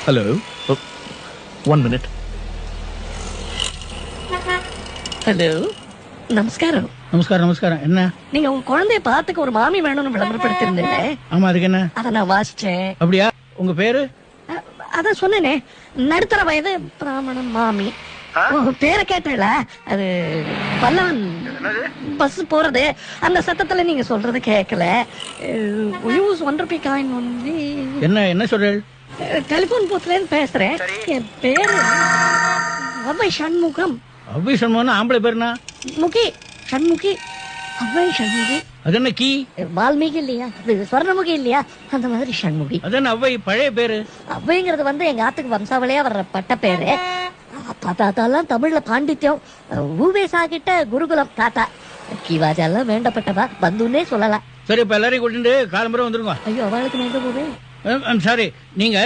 Hello, 1 minute. Hello, நமஸ்காரம். நமஸ்காரம் நமஸ்காரம். என்ன? நீங்க உங்க குழந்தைய பாத்துக்க ஒரு மாமி வேணும்னு விளம்பரப்படுத்திருந்தீங்க. ஆமா, அதுக்கு என்ன? அத நான் வாசிச்சேன். அப்படியா? உங்க பேரு? அதான் சொன்னேனே, நடுத்தர வயது பிராமணன் மாமி. உங்க பேரை கேட்டல, அது பல்லவன் பஸ் போறது, அந்த சத்தத்துல நீங்க சொல்றது கேட்கல. Use ₹1 coin only. என்ன சொல்ற? டெலிபோன் பூத்ல இருந்து பேசுறேன். என் பேரு அவ்வை சண்முகம். அவ்வை சண்முகம் ஆம்பளை பேருனா? முகி சண்முகி. அவ்வை சண்முகி. அது என்ன கீ? வால்மீகி இல்லையா, ஸ்வர்ணமுகி இல்லையா, அந்த மாதிரி சண்முகி. அது என்ன அவ்வை பழைய பேரு? அவ்வைங்கிறது வந்து எங்க ஆத்துக்கு வம்சாவளியா வர்ற பட்ட பேரு. தாத்தாலாம் தமிழ்ல பாண்டித்யம். ஊவேசா கிட்ட குருகுலம் தாத்தா. கிவாஜெல்லாம் வேண்டப்பட்டவா, பந்துன்னே சொல்லலாம். சரி, இப்ப எல்லாரையும் கூட்டிட்டு காலம்பரம் வந்துருங்க. ஐயோ, அவளுக்கு நான் எங்க போவேன்? சாரி, நீங்க